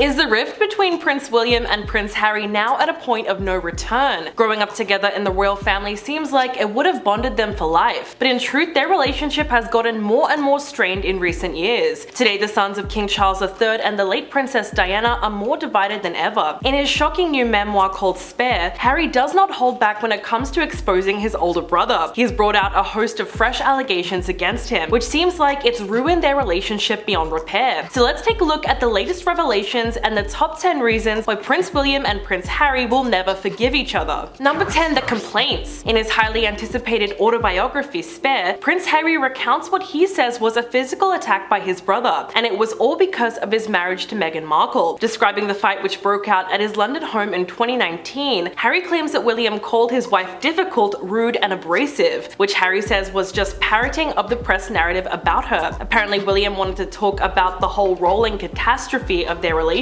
Is the rift between Prince William and Prince Harry now at a point of no return? Growing up together in the royal family seems like it would have bonded them for life, but in truth their relationship has gotten more and more strained in recent years. Today the sons of King Charles III and the late Princess Diana are more divided than ever. In his shocking new memoir called Spare, Harry does not hold back when it comes to exposing his older brother. He's brought out a host of fresh allegations against him, which seems like it's ruined their relationship beyond repair. So let's take a look at the latest revelations and the top 10 reasons why Prince William and Prince Harry will never forgive each other. Number 10. The complaints. In his highly anticipated autobiography Spare, Prince Harry recounts what he says was a physical attack by his brother, and it was all because of his marriage to Meghan Markle. Describing the fight which broke out at his London home in 2019, Harry claims that William called his wife difficult, rude, and abrasive, which Harry says was just parroting of the press narrative about her. Apparently William wanted to talk about the whole rolling catastrophe of their relationship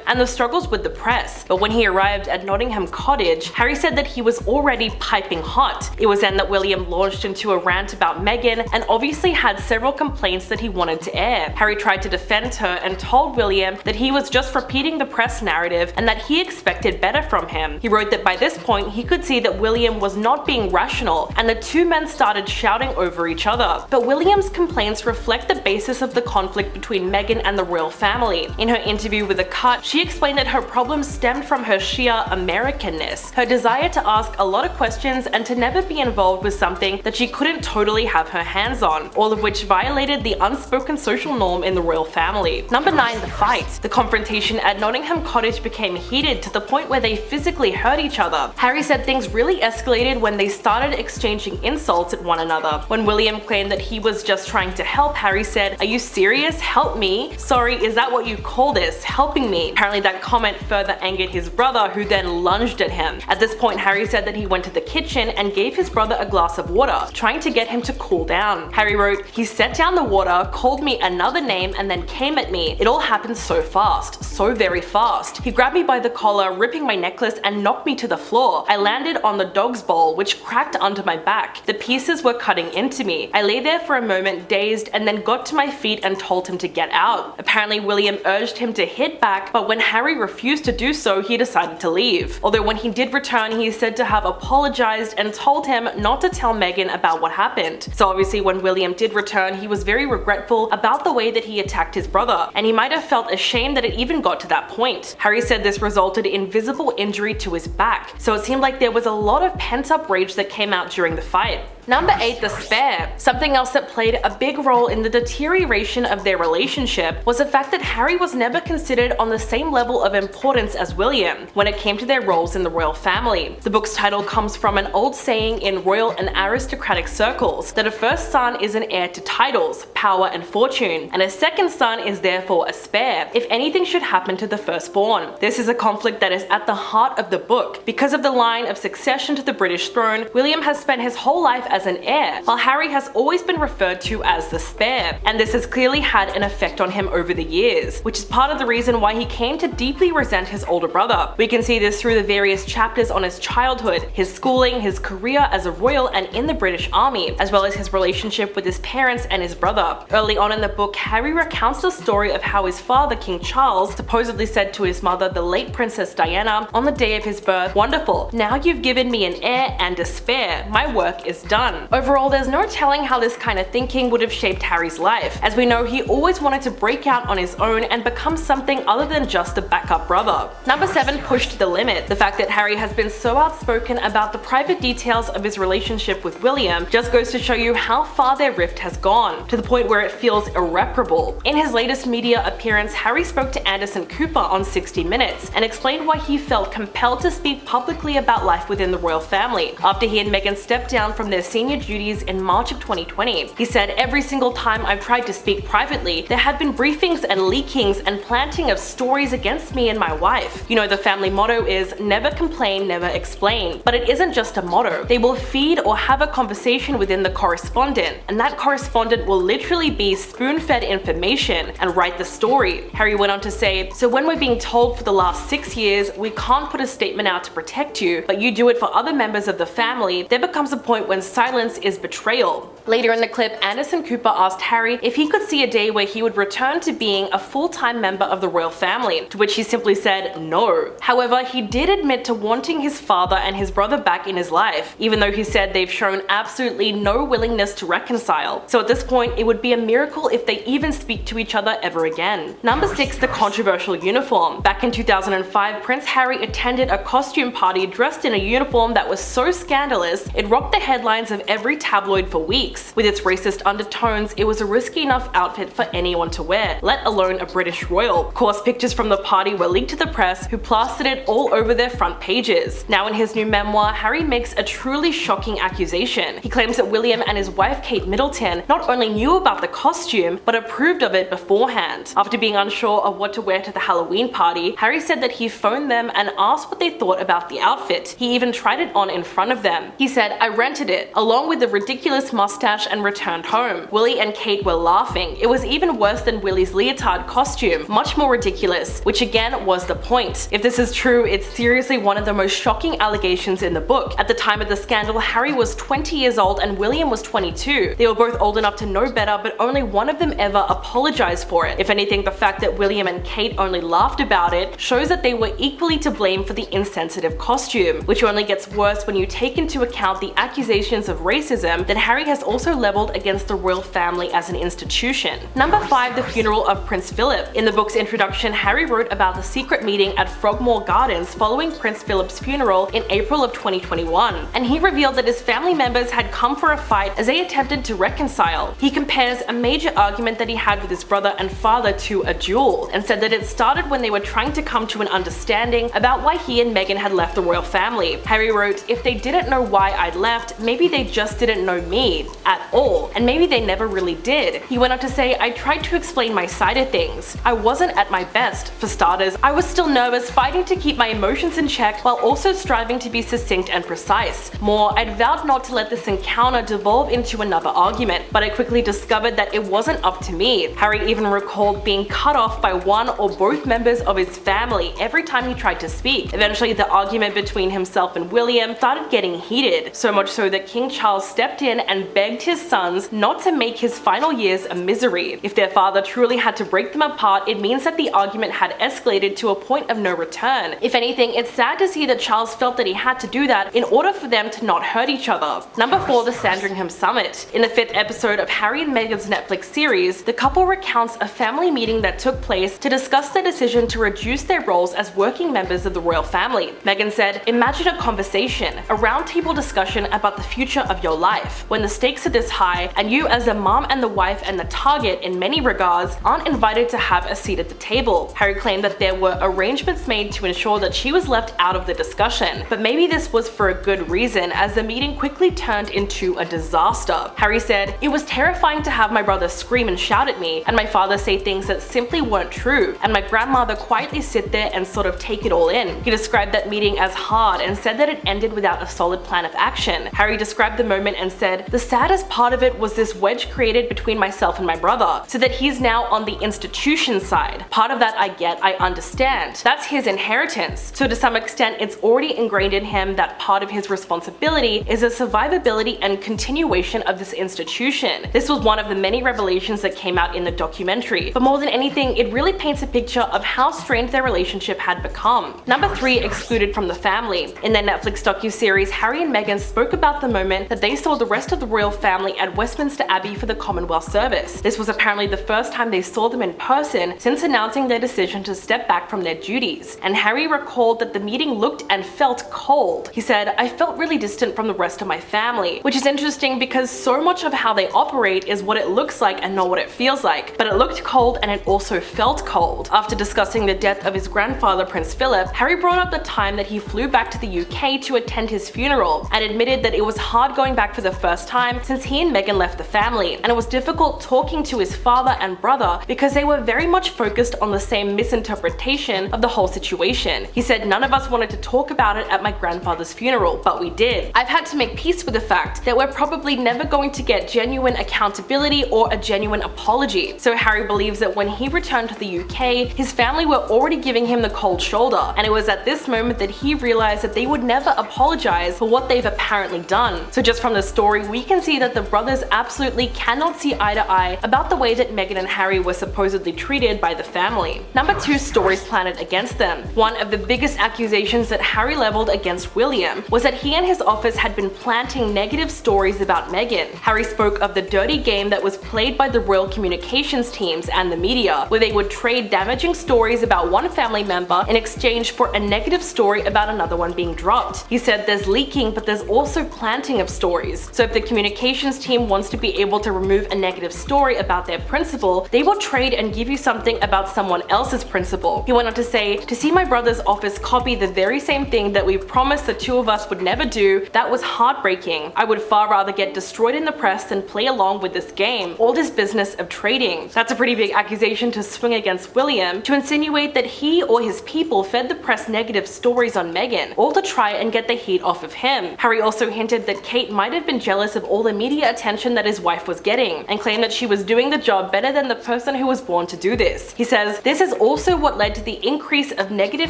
and the struggles with the press, but when he arrived at Nottingham Cottage, Harry said that he was already piping hot. It was then that William launched into a rant about Meghan and obviously had several complaints that he wanted to air. Harry tried to defend her and told William that he was just repeating the press narrative and that he expected better from him. He wrote that by this point he could see that William was not being rational, and the two men started shouting over each other. But William's complaints reflect the basis of the conflict between Meghan and the royal family. In her interview with The Cut, she explained that her problems stemmed from her sheer Americanness, her desire to ask a lot of questions and to never be involved with something that she couldn't totally have her hands on, all of which violated the unspoken social norm in the royal family. Number 9. The fight. The confrontation at Nottingham Cottage became heated to the point where they physically hurt each other. Harry said things really escalated when they started exchanging insults at one another. When William claimed that he was just trying to help, Harry said, "Are you serious? Help me? Sorry, is that what you call this? Helping me?" Apparently that comment further angered his brother, who then lunged at him. At this point Harry said that he went to the kitchen and gave his brother a glass of water, trying to get him to cool down. Harry wrote, "He set down the water, called me another name, and then came at me. It all happened so fast, so very fast. He grabbed me by the collar, ripping my necklace and knocked me to the floor. I landed on the dog's bowl, which cracked under my back. The pieces were cutting into me. I lay there for a moment dazed and then got to my feet and told him to get out." Apparently William urged him to hit back, but when Harry refused to do so, he decided to leave. Although when he did return, he is said to have apologized and told him not to tell Meghan about what happened. So obviously when William did return, he was very regretful about the way that he attacked his brother, and he might have felt ashamed that it even got to that point. Harry said this resulted in visible injury to his back, so it seemed like there was a lot of pent-up rage that came out during the fight. Number 8. The spare. Something else that played a big role in the deterioration of their relationship was the fact that Harry was never considered on the same level of importance as William when it came to their roles in the royal family. The book's title comes from an old saying in royal and aristocratic circles that a first son is an heir to titles, power, and fortune, and a second son is therefore a spare if anything should happen to the firstborn. This is a conflict that is at the heart of the book. Because of the line of succession to the British throne, William has spent his whole life as an heir, while Harry has always been referred to as the spare, and this has clearly had an effect on him over the years, which is part of the reason why he came to deeply resent his older brother. We can see this through the various chapters on his childhood, his schooling, his career as a royal and in the British Army, as well as his relationship with his parents and his brother. Early on in the book, Harry recounts the story of how his father, King Charles, supposedly said to his mother, the late Princess Diana, on the day of his birth, "Wonderful, now you've given me an heir and a spare. My work is done." Overall, there's no telling how this kind of thinking would have shaped Harry's life. As we know, he always wanted to break out on his own and become something other than just a backup brother. Number 7. Pushed to the limit. The fact that Harry has been so outspoken about the private details of his relationship with William just goes to show you how far their rift has gone, to the point where it feels irreparable. In his latest media appearance, Harry spoke to Anderson Cooper on 60 Minutes and explained why he felt compelled to speak publicly about life within the royal family after he and Meghan stepped down from their senior duties in March of 2020. He said, "Every single time I've tried to speak privately, there have been briefings and leakings and planting of stories against me and my wife. You know, the family motto is never complain, never explain. But it isn't just a motto. They will feed or have a conversation within the correspondent, and that correspondent will literally be spoon-fed information and write the story." Harry went on to say, "So when we're being told for the last 6 years we can't put a statement out to protect you, but you do it for other members of the family, there becomes a point when silence is betrayal. Later in the clip, Anderson Cooper asked Harry if he could see a day where he would return to being a full-time member of the royal family, to which he simply said no. However, he did admit to wanting his father and his brother back in his life, even though he said they've shown absolutely no willingness to reconcile. So at this point, it would be a miracle if they even speak to each other ever again. Number 6, the controversial uniform. Back in 2005, Prince Harry attended a costume party dressed in a uniform that was so scandalous, it rocked the headlines of every tabloid for weeks. With its racist undertones, it was a risky enough outfit for anyone to wear, let alone a British royal. Of course, pictures from the party were leaked to the press, who plastered it all over their front pages. Now in his new memoir, Harry makes a truly shocking accusation. He claims that William and his wife Kate Middleton not only knew about the costume, but approved of it beforehand. After being unsure of what to wear to the Halloween party, Harry said that he phoned them and asked what they thought about the outfit. He even tried it on in front of them. He said, "I rented it, along with the ridiculous mustache and returned home." Willie and Kate were laughing. It was even worse than Willie's leotard costume, much more ridiculous, which again was the point. If this is true, it's seriously one of the most shocking allegations in the book. At the time of the scandal, Harry was 20 years old and William was 22. They were both old enough to know better, but only one of them ever apologized for it. If anything, the fact that William and Kate only laughed about it shows that they were equally to blame for the insensitive costume, which only gets worse when you take into account the accusations of racism that Harry has also leveled against the royal family as an institution. Number 5, the funeral of Prince Phillip. In the book's introduction, Harry wrote about the secret meeting at Frogmore Gardens following Prince Philip's funeral in April of 2021, and he revealed that his family members had come for a fight as they attempted to reconcile. He compares a major argument that he had with his brother and father to a duel, and said that it started when they were trying to come to an understanding about why he and Meghan had left the royal family. Harry wrote, "If they didn't know why I'd left, maybe they just didn't know me at all, and maybe they never really did." He went on to say, "I tried to explain my side of things. I wasn't at my best. For starters, I was still nervous, fighting to keep my emotions in check while also striving to be succinct and precise. More, I'd vowed not to let this encounter devolve into another argument, but I quickly discovered that it wasn't up to me." Harry even recalled being cut off by one or both members of his family every time he tried to speak. Eventually, the argument between himself and William started getting heated, so much so that King Charles stepped in and begged his sons not to make his final years a misery. If their father truly had to break them apart, it means that the argument had escalated to a point of no return. If anything, it's sad to see that Charles felt that he had to do that in order for them to not hurt each other. Number 4, the Sandringham Summit. In the 5th episode of Harry and Meghan's Netflix series, the couple recounts a family meeting that took place to discuss the decision to reduce their roles as working members of the royal family. Meghan said, "Imagine a conversation, a roundtable discussion about the future of your life. When the stakes are this high, and you as a mom and the wife and the target in many regards aren't invited to have a seat at the table." Harry claimed that there were arrangements made to ensure that she was left out of the discussion, but maybe this was for a good reason, as the meeting quickly turned into a disaster. Harry said, "It was terrifying to have my brother scream and shout at me, and my father say things that simply weren't true, and my grandmother quietly sit there and sort of take it all in." He described that meeting as hard and said that it ended without a solid plan of action. Harry described the moment and said, "The saddest part of it was this wedge created between myself and my brother, so that he's now on the institution side. Part of that I get, I understand. That's his inheritance. So to some extent, it's already ingrained in him that part of his responsibility is the survivability and continuation of this institution." This was one of the many revelations that came out in the documentary, but more than anything, it really paints a picture of how strained their relationship had become. Number 3, excluded from the family. In their Netflix docuseries, Harry and Meghan spoke about the moment that they saw the rest of the royal family at Westminster Abbey for the Commonwealth service. This was apparently the first time they saw them in person since announcing their decision to step back from their duties, and Harry recalled that the meeting looked and felt cold. He said, "I felt really distant from the rest of my family," which is interesting because so much of how they operate is what it looks like and not what it feels like, but it looked cold and it also felt cold. After discussing the death of his grandfather, Prince Philip, Harry brought up the time that he flew back to the UK to attend his funeral and admitted that it was hard going back for the first time since he and Meghan left the family, and it was difficult talking to his father and brother because they were very much focused on the same misinterpretation of the whole situation. He said, "None of us wanted to talk about it at my grandfather's funeral, but we did. I've had to make peace with the fact that we're probably never going to get genuine accountability or a genuine apology." So Harry believes that when he returned to the UK, his family were already giving him the cold shoulder, and it was at this moment that he realized that they would never apologize for what they've apparently done. So just from the story, we can see that the brothers absolutely cannot see eye to eye about the way that Meghan and Harry were supposedly treated by the family. Number 2, stories planted against them. One of the biggest accusations that Harry leveled against William was that he and his office had been planting negative stories about Meghan. Harry spoke of the dirty game that was played by the royal communications teams and the media, where they would trade damaging stories about one family member in exchange for a negative story about another one being dropped. He said there's leaking, but there's also planting of stories. So if the communications team wants to be able to remove a negative story about their principal, they will trade and give you something about someone else's principal. He went on to say, to see my brother's office copy the very same thing that we promised the two of us would never do, that was heartbreaking. I would far rather get destroyed in the press than play along with this game, all this business of trading. That's a pretty big accusation to swing against William, to insinuate that he or his people fed the press negative stories on Meghan, all to try and get the heat off of him. Harry also hinted that Kate might have been jealous of all the media attention that his wife was getting, and claimed that she was doing the job better than the person who was born to do this. He says, this is also what led to the increase of negative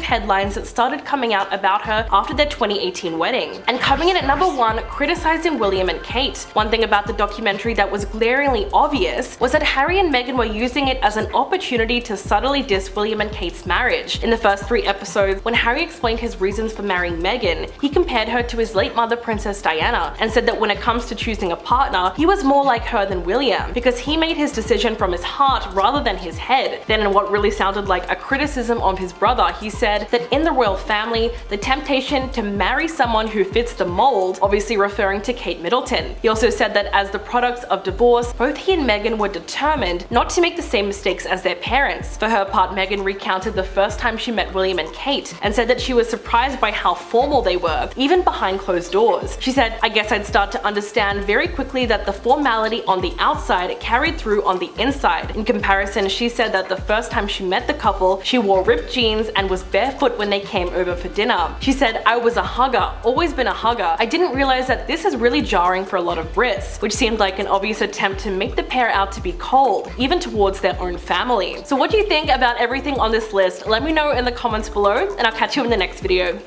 headlines that started coming out about her after their 2018 wedding. And coming in at number 1, criticizing William and Kate. One thing about the documentary that was glaringly obvious was that Harry and Meghan were using it as an opportunity to subtly diss William and Kate's marriage. In the first 3 episodes, when Harry explained his reasons for marrying Meghan, he compared her to his late mother, Princess Diana, and said that when it comes to choosing a partner, he was more like her than William, because he made his decision from his heart rather than his head. Then in what really sounded like a criticism of his brother, he said that in the royal family, the temptation to marry someone who fits the mold, obviously referring to Kate Middleton. He also said that as the products of divorce, both he and Meghan were determined not to make the same mistakes as their parents. For her part, Meghan recounted the first time she met William and Kate, and said that she was surprised by how formal they were, even behind closed doors. She said, I guess I'd start to understand very quickly that the formality on the outside carried through on the inside. In comparison, she said that the first time she met the couple, she wore ripped jeans and was barefoot when they came over for dinner. She said, I was a hugger, always been a hugger. I didn't realize that this is really jarring for a lot of Brits, which seemed like an obvious attempt to make the pair out to be cold, even towards their own family. So what do you think about everything on this list? Let me know in the comments below, and I'll catch you in the next video.